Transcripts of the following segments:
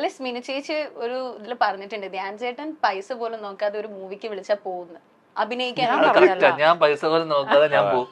ഇന്നലെ സ്മിനി ചേച്ചി ഒരു ഇതിൽ പറഞ്ഞിട്ടുണ്ട്, ധ്യാൻ ചേട്ടൻ പൈസ പോലും നോക്കാതെ ഒരു മൂവിക്ക് വിളിച്ചാ പോകുന്നു അഭിനയിക്കാൻ. ഞാൻ പൈസ പോലും നോക്കാതെ ഞാൻ പോകും.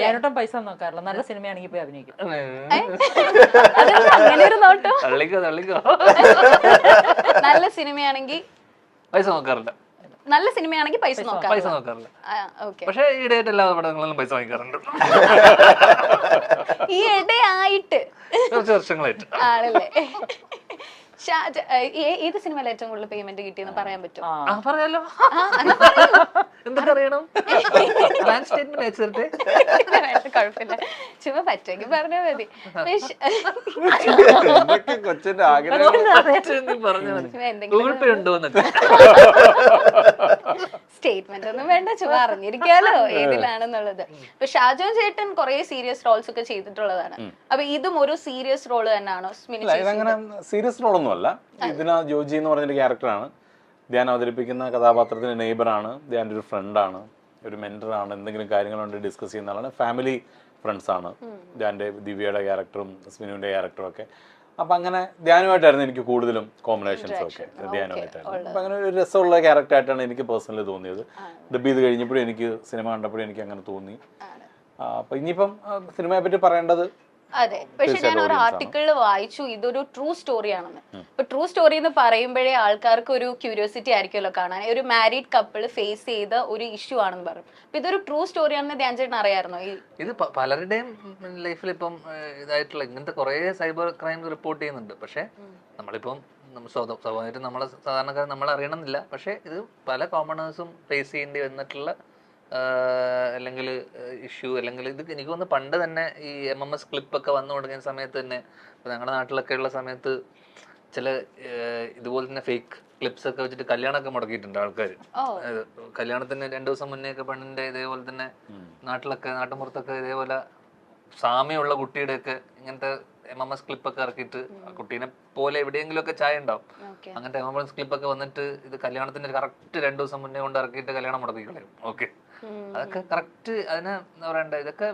ഞാനോട്ടും പൈസ നോക്കാറില്ല. നല്ല സിനിമയാണെങ്കിൽ പോയി അഭിനയിക്കും. അങ്ങനെ ഒരു നോട്ടോ. തള്ളിക്കോ. നല്ല സിനിമയാണെങ്കിൽ പൈസ നോക്കാറില്ല. നല്ല സിനിമയാണെങ്കിൽ പൈസ നോക്കാറില്ല. പക്ഷെ ഈ ഡേറ്റ് എല്ലാ പടങ്ങളിലും പൈസ വാങ്ങിക്കാറുണ്ട്. ഈ ഇടയായിട്ട് കുറച്ച് വർഷങ്ങളായിട്ട് ആണല്ലേ. ഏത് സിനിമയിൽ ഏറ്റവും കൂടുതൽ പേയ്മെന്റ് കിട്ടിയെന്ന് പറയാൻ പറ്റും? പറയാലോ. എന്തൊക്കെ അറിയണം? കുഴപ്പമില്ല, ചുമ്മാ പറ്റെങ്കിൽ പറഞ്ഞാൽ മതി. സ്റ്റേറ്റ്മെന്റ് ഒന്നും വേണ്ട, ചുമ്മാ അറിഞ്ഞിരിക്കാലോ ഏതിലാണെന്നുള്ളത്. ഇപ്പൊ ഷാജോൻ ചേട്ടൻ കുറെ സീരിയസ് റോൾസ് ഒക്കെ ചെയ്തിട്ടുള്ളതാണ്. അപ്പൊ ഇതും ഒരു സീരിയസ് റോള് തന്നെയാണോ? ഇതങ്ങനെ സീരിയസ് റോളൊന്നും അല്ല. ഇതിന ജോജി എന്ന് പറഞ്ഞൊരു ക്യാരക്ടറാണ്. ധ്യാൻ അവതരിപ്പിക്കുന്ന കഥാപാത്രത്തിന്റെ നെയ്ബറാണ്, ധ്യാൻ്റെ ഒരു ഫ്രണ്ടാണ്, ഒരു മെന്ററാണ്. എന്തെങ്കിലും കാര്യങ്ങളുണ്ട് ഡിസ്കസ് ചെയ്യുന്ന ആളാണ്. ഫാമിലി ഫ്രണ്ട്സ് ആണ് ധ്യാൻ്റെ, ദിവ്യയുടെ ക്യാരക്ടറും സ്മിനുവിന്റെ ക്യാരക്ടറും ഒക്കെ. അപ്പൊ അങ്ങനെ ധ്യാനുമായിട്ടായിരുന്നു എനിക്ക് കൂടുതലും കോമ്പിനേഷൻസും ഒക്കെ. ധ്യാനുമായിട്ടായിരുന്നു. അപ്പൊ അങ്ങനെ ഒരു രസമുള്ള ക്യാരക്ടറായിട്ടാണ് എനിക്ക് പേഴ്സണലി തോന്നിയത്. ഡബ് ചെയ്ത് കഴിഞ്ഞപ്പോഴും എനിക്ക് സിനിമ കണ്ടപ്പോഴും എനിക്ക് അങ്ങനെ തോന്നി. അപ്പൊ ഇനിയിപ്പം സിനിമയെ പറ്റി പറയേണ്ടത്, അതെ. പക്ഷെ ഞാൻ ഒരു ആർട്ടിക്കിളിൽ വായിച്ചു ഇതൊരു ട്രൂ സ്റ്റോറി ആണെന്ന്. ഇപ്പൊ ട്രൂ സ്റ്റോറി എന്ന് പറയുമ്പോഴേ ആൾക്കാർക്ക് ഒരു ക്യൂരിയോസിറ്റി ആയിരിക്കുമല്ലോ കാണാൻ. ഒരു മാരീഡ് കപ്പിൾ ഫേസ് ചെയ്ത ഒരു ഇഷ്യൂ ആണെന്ന് പറയും. അപ്പൊ ഇതൊരു ട്രൂ സ്റ്റോറി ആണെന്ന് ധ്യാൻ ചേട്ടൻ അറിയാമായിരുന്നോ? ഇത് പലരുടെയും ലൈഫിൽ ഇപ്പം ഇതായിട്ടുള്ള ഇങ്ങനത്തെ കുറെ സൈബർ ക്രൈംസ് റിപ്പോർട്ട് ചെയ്യുന്നുണ്ട്. പക്ഷെ നമ്മളിപ്പം സ്വാഭാവികമായിട്ടും നമ്മളെ സാധാരണക്കാർ നമ്മൾ അറിയണമെന്നില്ല. പക്ഷെ ഇത് പല കോമണേഴ്സും ഫേസ് ചെയ്യേണ്ടി വന്നിട്ടുള്ള അല്ലെങ്കിൽ ഇഷ്യൂ. അല്ലെങ്കിൽ ഇത് എനിക്ക് തോന്നുന്നു പണ്ട് തന്നെ ഈ MMS ക്ലിപ്പൊക്കെ വന്നു തുടങ്ങിയ സമയത്ത് തന്നെ, ഇപ്പം ഞങ്ങളുടെ നാട്ടിലൊക്കെ ഉള്ള സമയത്ത് ചില ഇതുപോലെ തന്നെ ഫേക്ക് ക്ലിപ്സ് ഒക്കെ വെച്ചിട്ട് കല്യാണമൊക്കെ മുടക്കിയിട്ടുണ്ട് ആൾക്കാർ. കല്യാണത്തിന് 2 ദിവസം മുന്നേ ഒക്കെ പെണ്ണിന്റെ ഇതേപോലെ തന്നെ നാട്ടിലൊക്കെ നാട്ടുമ്പുറത്തൊക്കെ ഇതേപോലെ സാമ്യമുള്ള കുട്ടിയുടെയൊക്കെ ഇങ്ങനത്തെ MMS ക്ലിപ്പൊക്കെ ഇറക്കിയിട്ട് കുട്ടീനെ പോലെ എവിടെയെങ്കിലും ഒക്കെ ചായ ഉണ്ടാവും. അങ്ങനത്തെ MMS ക്ലിപ്പൊക്കെ വന്നിട്ട് ഇത് കല്യാണത്തിന്റെ കറക്റ്റ് 2 ദിവസം മുന്നേ കൊണ്ട് ഇറക്കിയിട്ട് കല്യാണം മുടക്കി കളയും. ഓക്കെ, അതൊക്കെ കറക്റ്റ്. അതിന് എന്താ പറയണ്ട, ഇതൊക്കെ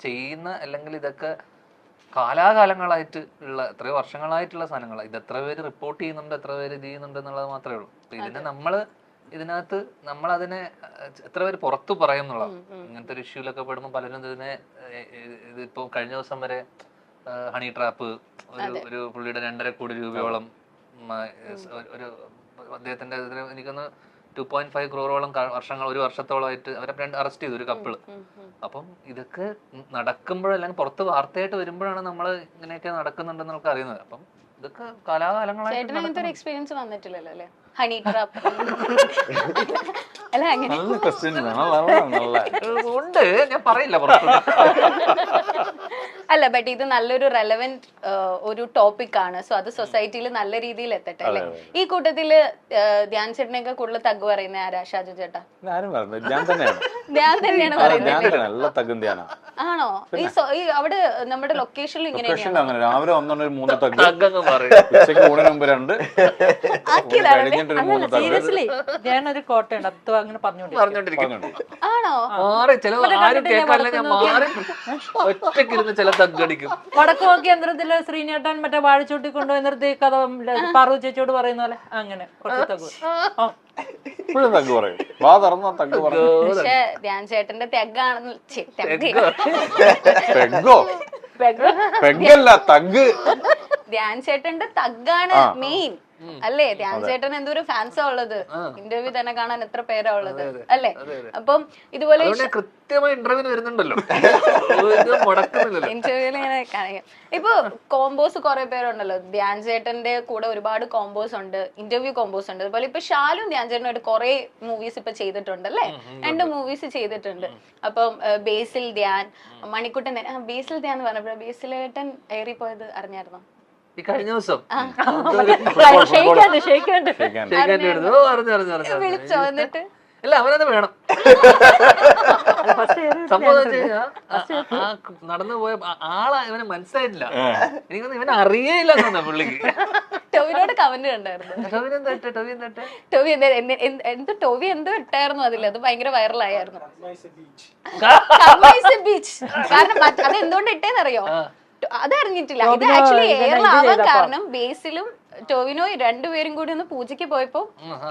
ചെയ്യുന്ന അല്ലെങ്കിൽ ഇതൊക്കെ കാലാകാലങ്ങളായിട്ട് ഉള്ള എത്രയോ വർഷങ്ങളായിട്ടുള്ള സാധനങ്ങളാണ്. ഇത് എത്ര പേര് റിപ്പോർട്ട് ചെയ്യുന്നുണ്ട്, എത്ര പേര് ഇത് ചെയ്യുന്നുണ്ട് എന്നുള്ളത് മാത്രമേ ഉള്ളൂ. അപ്പൊ ഇതിനെ ഇതിനകത്ത് നമ്മളതിനെ എത്ര പേര് പുറത്തു പറയും എന്നുള്ളതാണ്. ഇങ്ങനത്തെ ഒരു ഇഷ്യൂലൊക്കെ പെടുമ്പോൾ പലരും ഇതിപ്പോ കഴിഞ്ഞ ദിവസം വരെ ഹണി ട്രാപ്പ് ഒരു പുള്ളിയുടെ 2.5 കോടി രൂപയോളം ഒരു അദ്ദേഹത്തിന്റെ എനിക്കൊന്ന് 2.5 crore വർഷങ്ങൾ, ഒരു വർഷത്തോളമായിട്ട് അവരെ അറസ്റ്റ് ചെയ്തു, ഒരു കപ്പിള്. അപ്പം ഇതൊക്കെ നടക്കുമ്പോഴല്ലെങ്കിൽ പുറത്ത് വാർത്തയായിട്ട് വരുമ്പോഴാണ് നമ്മൾ ഇങ്ങനെയൊക്കെ നടക്കുന്നുണ്ടെന്ന് നമുക്ക് അറിയുന്നത്. അപ്പം ഇതൊക്കെ കാലാകാലങ്ങളായിട്ട് എക്സ്പീരിയൻസ് വന്നിട്ടില്ലല്ലോ അല്ലേ ഹണി ട്രാപ്പ്? അല്ല അങ്ങനെ ഉണ്ട്, ഞാൻ പറയില്ല. അല്ല, ബട്ട് ഇത് നല്ലൊരു റെലവെന്റ് ഒരു ടോപ്പിക് ആണ്. സോ അത് സൊസൈറ്റിയിൽ നല്ല രീതിയിൽ എത്തട്ടെ അല്ലെ? ഈ കൂട്ടത്തില് ധ്യാൻ ചേട്ടനൊക്കെ കൂടുതൽ തഗ് പറയുന്ന ആരാ? ഷാജു ചേട്ടാ? ധ്യാൻ തന്നെയാണ് പറയുന്നത്. ആണോ? ഈ അവിടെ നമ്മുടെ ലൊക്കേഷനിൽ ഇങ്ങനെയാണ് രാവിലെ 1 3 തഗ്, സീരിയസ്ലി ധ്യാൻ ഒരു കോട്ടയുണ്ട്, അത് അങ്ങനെ പറഞ്ഞോണ്ടിരിക്കും. ആണോ? വടക്കു നോക്കി യന്ത്രത്തില് ശ്രീനേട്ടൻ മറ്റേ വാഴച്ചൂട്ടി കൊണ്ടുപോയി നിർത്തി കഥ പാറു ചേച്ചിയോട് പറയുന്ന പോലെ അങ്ങനെ കുറച്ച് തഗ്. പക്ഷെ ധ്യാൻ ചേട്ടന്റെ തെഗാണെന്ന് ധ്യാൻ ചേട്ടന്റെ തഗ്ഗാണ് മെയിൻ അല്ലേ? ധ്യാൻ ചേട്ടൻ എന്തൊരു ഫാൻസാ ഉള്ളത്. ഇന്റർവ്യൂ തന്നെ കാണാൻ എത്ര പേരാ ഉള്ളത് അല്ലേ? അപ്പം ഇതുപോലെ ഇന്റർവ്യൂല് ഇങ്ങനെ കാണിക്കാം. ഇപ്പൊ കോമ്പോസ് കുറെ പേരുണ്ടല്ലോ. ധ്യാൻ ചേട്ടന്റെ കൂടെ ഒരുപാട് കോമ്പോസ് ഉണ്ട്, ഇന്റർവ്യൂ കോമ്പോസ് ഉണ്ട്. അതുപോലെ ഇപ്പൊ ഷാലും ധ്യാൻ ചേട്ടനായിട്ട് കുറെ മൂവീസ് ഇപ്പൊ ചെയ്തിട്ടുണ്ട് അല്ലേ? 2 മൂവീസ് ചെയ്തിട്ടുണ്ട്. അപ്പം ബേസിൽ ധ്യാൻ, മണിക്കുട്ടൻ. ബേസിൽ ധ്യാൻ എന്ന് പറഞ്ഞപ്പോ ബേസിലേട്ടൻ ഏറിപ്പോയത് അറിഞ്ഞായിരുന്നോ? ഈ കഴിഞ്ഞ ദിവസം വിളിച്ചോ? എന്നിട്ട് അല്ല, അവനത് വേണം. സംഭവം നടന്നു പോയ ആളാ, ഇവനെ മനസ്സിലായിട്ടില്ല. എനിക്കൊന്നും ഇവനെ അറിയേയില്ല പുള്ളിക്ക്. ടോവിനോട് കമന്റ് കണ്ടായിരുന്നു. ടോവി എന്തോ ഇട്ടായിരുന്നു അതിൽ, അത് ഭയങ്കര വൈറലായിരുന്നു. കാരണം അത് എന്തുകൊണ്ട് ഇട്ടേന്നറിയോ? അതറിഞ്ഞിട്ടില്ല. ഇത് ടോവിനോ ആക്ച്വലി ഇങ്ങനെ ഇത് എയറിലാവാൻ ചെയ്തപ്പോ. കാരണം ബേസിലും ടോവിനോ രണ്ടുപേരും കൂടി ഒന്ന് പൂജയ്ക്ക് പോയപ്പോ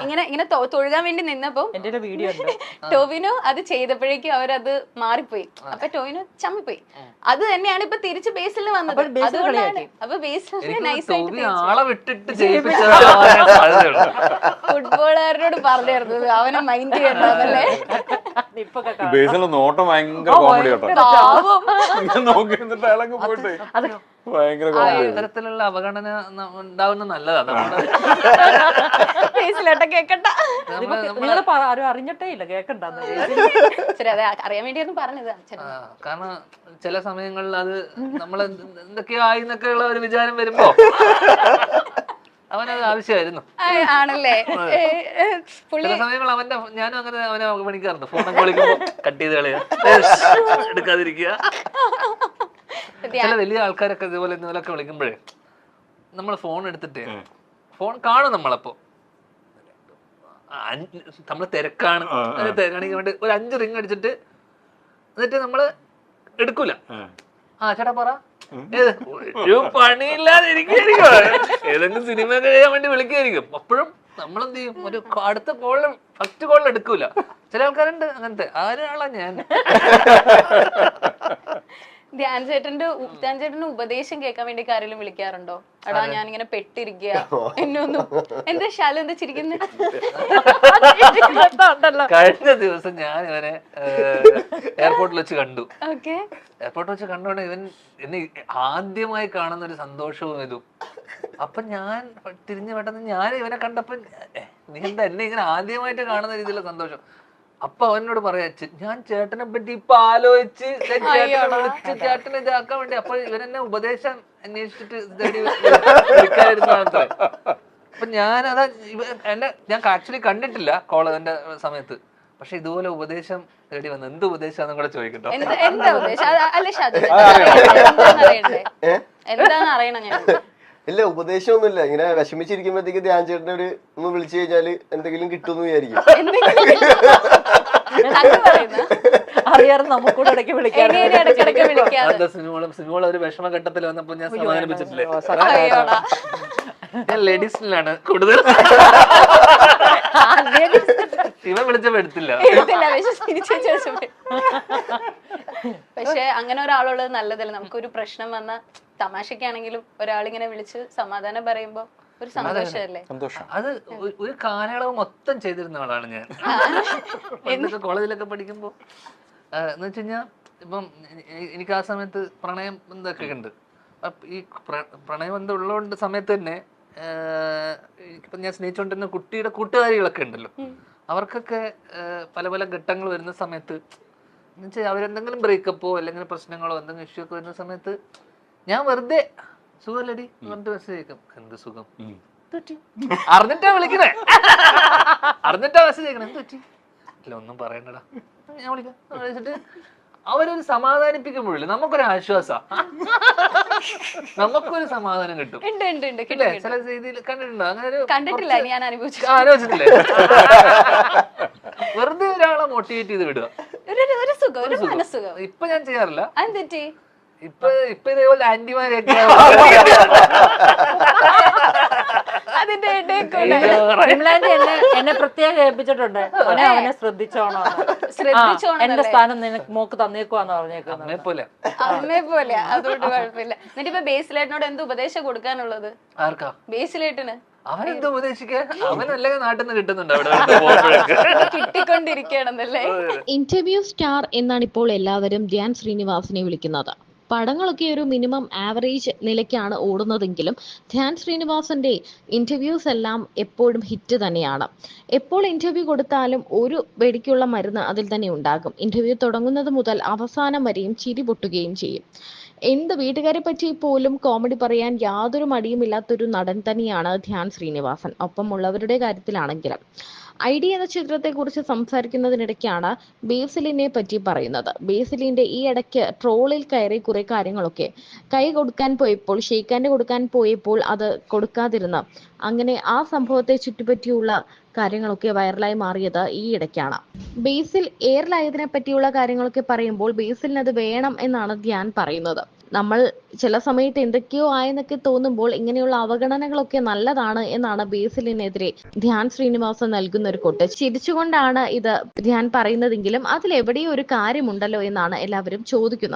ഇങ്ങനെ തൊഴുകാൻ വേണ്ടി നിന്നപ്പോ എന്റെ വീഡിയോ ഉണ്ട്. ടോവിനോ അത് ചെയ്തപ്പോഴേക്കും അവരത് മാറിപ്പോയി. അപ്പൊ ടോവിനോ ചമ്മിപ്പോയി. അത് തന്നെയാണ് ഇപ്പൊ തിരിച്ച് ബേസിൽ വന്നത്. അപ്പോൾ ബേസിൽ അതുകൊണ്ടാണ് കളിയാക്കി. അപ്പൊ ബേസിൽ എനിക്ക് നൈസായിട്ട് ടോബി ആളെ വിട്ടിട്ട് ചെയ്യിപ്പിച്ചതാവാൻ സാധ്യതയുള്ളൂ. ഫുട്ബോളുകാരനോട് പറഞ്ഞിരുന്നു അവനെ മൈൻഡ് ചെയ്യണ്ടല്ലേ. ഇപ്പൊക്കെ കാണാം. ബേസിലെ നോട്ടം ഭയങ്കര കോമഡി കേട്ടോ. പാവം. ഇങ്ങനെ നോക്കി നിന്നിട്ട് അയാളങ്ങ് പോയിട്ട് അത് ഭയങ്കര കോമഡി. ഇത്തരത്തിലുള്ള അവഗണന ഉണ്ടാവുന്ന നല്ലതാണ്. ബേസിലോട്ട് കേക്കട്ട. നിങ്ങള് ആരും അറിഞ്ഞിട്ടേ ഇല്ല, കേക്കണ്ടെന്ന്. ശരി, അതെ അറിയാൻ വേണ്ടിയൊന്നും പറഞ്ഞത്. കാരണം ചില സമയങ്ങളിൽ അത് നമ്മൾ എന്തൊക്കെയോ ആയി എന്നൊക്കെയുള്ള ഒരു വിചാരം വരുമ്പോ അവനത് ആവശ്യമായിരുന്നു. ആണല്ലേ. ചില സമയങ്ങൾ ഞാനും അങ്ങനെ അവനെ പണിക്കാറുണ്ട്. ഫോണൊക്കെ വിളിക്കുമ്പോ കട്ട് ചെയ്ത് കളയുക, എടുക്കാതിരിക്കുക. ചില വലിയ ആൾക്കാരൊക്കെ ഇതുപോലെ എന്തെങ്കിലുമൊക്കെ വിളിക്കുമ്പോഴേ നമ്മൾ ഫോൺ എടുത്തിട്ട് ഫോൺ കാണും. നമ്മളപ്പോ നമ്മള് തിരക്കാണ്, തിരക്കാണെങ്കിൽ വേണ്ടി ഒരു 5 റിങ് അടിച്ചിട്ട് എന്നിട്ട് നമ്മള് എടുക്കൂല. ചേട്ടാ പറ, ഒരു പണിയില്ലാതെ ഇരിക്കും, ഏതെങ്കിലും സിനിമ കഴിയാൻ വേണ്ടി വിളിക്കായിരിക്കും. അപ്പോഴും നമ്മളെന്ത് ചെയ്യും, ഒരു അടുത്ത കോളിൽ ഫസ്റ്റ് കോളിൽ എടുക്കൂല. ചില ആൾക്കാരുണ്ട് അങ്ങനത്തെ. ആരാളാ ഞാൻ. ധ്യാൻ ചേട്ടന്റെ ഉപദേശം കേൾക്കാൻ വേണ്ടി ആരെങ്കിലും വിളിക്കാറുണ്ടോ? എടാ ഞാൻ ഇങ്ങനെ പെട്ടിരിക്കുക, എന്നൊന്നും. എന്താ ശാലു എന്താ ചിരിക്കുന്നത്? കഴിഞ്ഞ ദിവസം ഞാൻ ഇവനെ എയർപോർട്ടിൽ വെച്ച് കണ്ടു. എയർപോർട്ടിൽ വെച്ച് കണ്ടോണ്ട് ഇവൻ എന്നെ ആദ്യമായി കാണുന്ന ഒരു സന്തോഷവും ഇതും. അപ്പൊ ഞാൻ തിരിഞ്ഞു പെട്ടെന്ന് ഞാൻ ഇവനെ കണ്ടപ്പോ നീ എന്താ എന്നെ ഇങ്ങനെ ആദ്യമായിട്ട് കാണുന്ന രീതിയിലുള്ള സന്തോഷം. അപ്പൊ അവനോട് പറയാ, ഞാൻ ചേട്ടനെ പറ്റി ഇപ്പൊ ആലോചിച്ച് ചേട്ടനെ ഇതാക്കാൻ വേണ്ടി. അപ്പൊ ഇവനെന്നെ ഉപദേശം അന്വേഷിച്ചിട്ട് വിളിക്കാതിരുന്ന ആൾക്കാർ. അപ്പൊ ഞാനതാ ഞാൻ ആക്ച്വലി കണ്ടിട്ടില്ല കോളേജിന്റെ സമയത്ത്. പക്ഷെ ഇതുപോലെ ഉപദേശം തേടി വന്നു. എന്ത് ഉപദേശാന്നും കൂടെ ചോദിക്കട്ടോ. എന്താ ഉപദേശം? അല്ല ഷാജു, എന്താന്ന് അറിയണം ഞാൻ. ഇല്ല, ഉപദേശമൊന്നുമില്ല. ഇങ്ങനെ വിഷമിച്ചിരിക്കുമ്പോഴത്തേക്ക് ധ്യാൻ ചേട്ടനെ ഒന്ന് വിളിച്ചു കഴിഞ്ഞാല് എന്തെങ്കിലും കിട്ടുമെന്ന് വിചാരിക്കും. അറിയാറ് നമുക്കൂടെ ഇടയ്ക്ക് വിളിക്കാറ്. സിനിമ ഒരു വിഷമഘട്ടത്തിൽ വന്നപ്പോ ഞാൻ സമാധാനിപ്പിച്ചിട്ടില്ലേ? ഞാൻ ലേഡീസിലാണ് കൂടുതൽ. ഇവൻ വിളിച്ചപ്പോ എടുത്തില്ല. പക്ഷെ അങ്ങനെ ഒരാളുള്ളത് നല്ലതല്ല. നമുക്കൊരു പ്രശ്നം വന്ന തമാശക്കാണെങ്കിലും ഒരാളിങ്ങനെ വിളിച്ച് സമാധാനം പറയുമ്പോ ഒരു സന്തോഷമല്ലേ? അത് ഒരു കാലയളവ് മൊത്തം ചെയ്തിരുന്ന ആളാണ് ഞാൻ. എന്നൊക്കെ കോളേജിലൊക്കെ പഠിക്കുമ്പോ എന്ന് വെച്ച് കഴിഞ്ഞാൽ ഇപ്പം എനിക്ക് ആ സമയത്ത് പ്രണയം എന്തൊക്കെ ഉണ്ട്. ഈ പ്രണയബന്ധം ഉള്ളതുകൊണ്ട് സമയത്ത് തന്നെ ഇപ്പം ഞാൻ സ്നേഹിച്ചുകൊണ്ടിരുന്ന കുട്ടിയുടെ കൂട്ടുകാരികളൊക്കെ ഉണ്ടല്ലോ, അവർക്കൊക്കെ പല പല ഘട്ടങ്ങൾ വരുന്ന സമയത്ത് എന്നുവെച്ചാൽ അവരെന്തെങ്കിലും ബ്രേക്കപ്പോ അല്ലെങ്കിൽ പ്രശ്നങ്ങളോ എന്തെങ്കിലും ഇഷ്യൂ ഒക്കെ വരുന്ന സമയത്ത് ഞാൻ വെറുതെ സുഖമല്ലടി പറഞ്ഞിട്ട് മെസ്സേജ് അയക്കും. എന്ത് സുഖം? അറിഞ്ഞിട്ടാ വിളിക്കണേ, അറിഞ്ഞിട്ടാ മെസ്സേജ് അയക്കണേ. എന്ത് പറ്റി? ഇല്ല ഒന്നും പറയണ്ടടാ, ഞാൻ വിളിക്കാം വിളിച്ചിട്ട് അവരൊരു സമാധാനിപ്പിക്കുമ്പോഴില്ലേ നമുക്കൊരു ആശ്വാസ, നമുക്കൊരു സമാധാനം കിട്ടും. ചില രീതിയിൽ കണ്ടിട്ടുണ്ടോ? അങ്ങനെ ഒരു ആലോചിച്ചിട്ടില്ലേ? വെറുതെ ഒരാളെ മോട്ടിവേറ്റ് ചെയ്ത് വിടുക. ഇപ്പൊ ഞാൻ ചെയ്യാറില്ല. ഇപ്പൊ ഇതേപോലെ ആന്റിമാരൊക്കെ എന്നെ പ്രത്യേകം ഏൽപ്പിച്ചിട്ടുണ്ട്, അവനെ ശ്രദ്ധിച്ചോണോ, എന്റെ സ്ഥാനം നിനക്ക് മോക്ക് തന്നേക്കുവാന്ന് പറഞ്ഞേക്കുന്നത്. അമ്മയെ പോലെ. അതുകൊണ്ട് കുഴപ്പമില്ല. എന്നിട്ട് ഇപ്പൊ ബേസിലേട്ടനോട് എന്ത് ഉപദേശം കൊടുക്കാനുള്ളത്? ആർക്കാ? ബേസിലേട്ടന്. അവനെന്ത് ഉപദേശിക്കാൻ? അവനല്ലെങ്കിൽ നാട്ടിൽ നിന്ന് കിട്ടുന്നുണ്ട്, അവിടെ കിട്ടിക്കൊണ്ടിരിക്കണെന്നല്ലേ. ഇന്റർവ്യൂ സ്റ്റാർ എന്നാണ് ഇപ്പോൾ എല്ലാവരും ധ്യാൻ ശ്രീനിവാസിനെ വിളിക്കുന്നത്. പടങ്ങളൊക്കെ ഒരു മിനിമം ആവറേജ് നിലയ്ക്കാണ് ഓടുന്നതെങ്കിലും ധ്യാൻ ശ്രീനിവാസന്റെ ഇന്റർവ്യൂസ് എല്ലാം എപ്പോഴും ഹിറ്റ് തന്നെയാണ്. എപ്പോൾ ഇന്റർവ്യൂ കൊടുത്താലും ഒരു വെടിക്കുള്ള മരുന്ന് അതിൽ തന്നെ ഉണ്ടാകും. ഇന്റർവ്യൂ തുടങ്ങുന്നത് മുതൽ അവസാനം വരെയും ചിരി പൊട്ടുകയും ചെയ്യും. എന്ത് വീട്ടുകാരെ പറ്റി പോലും കോമഡി പറയാൻ യാതൊരു മടിയുമില്ലാത്തൊരു നടൻ തന്നെയാണ് ധ്യാൻ ശ്രീനിവാസൻ. ഒപ്പമുള്ളവരുടെ കാര്യത്തിലാണെങ്കിലും ഐഡി എന്ന ചിത്രത്തെക്കുറിച്ച് സംസാരിക്കുന്നതിനിടയ്ക്കാണ് ബേസിലിനെ പറ്റി പറയുന്നത്. ബേസിലിന്റെ ഈ ഇടയ്ക്ക് ട്രോളിൽ കയറി കുറെ കാര്യങ്ങളൊക്കെ കൈ കൊടുക്കാൻ പോയപ്പോൾ, ഷെയ്ക്കാൻഡ് കൊടുക്കാൻ പോയപ്പോൾ അത് കൊടുക്കാതിരുന്ന അങ്ങനെ ആ സംഭവത്തെ ചുറ്റിപ്പറ്റിയുള്ള കാര്യങ്ങളൊക്കെ വൈറലായി മാറിയത് ഈ ഇടയ്ക്കാണ്. ബേസിൽ എയറിലായതിനെ പറ്റിയുള്ള കാര്യങ്ങളൊക്കെ പറയുമ്പോൾ ബേസിലിന് അത് വേണം എന്നാണ് ധ്യാൻ പറയുന്നത്. നമ്മൾ ചില സമയത്ത് എന്തൊക്കെയോ ആയെന്നൊക്കെ തോന്നുമ്പോൾ ഇങ്ങനെയുള്ള അവഗണനകളൊക്കെ നല്ലതാണ് എന്നാണ് ബേസിലിനെതിരെ ധ്യാൻ ശ്രീനിവാസൻ നൽകുന്ന ഒരു കൊട്ട്. ചിരിച്ചുകൊണ്ടാണ് ഇത് ധ്യാൻ പറയുന്നതെങ്കിലും അതിലെവിടെയോ ഒരു കാര്യമുണ്ടല്ലോ എന്നാണ് എല്ലാവരും ചോദിക്കുന്നത്.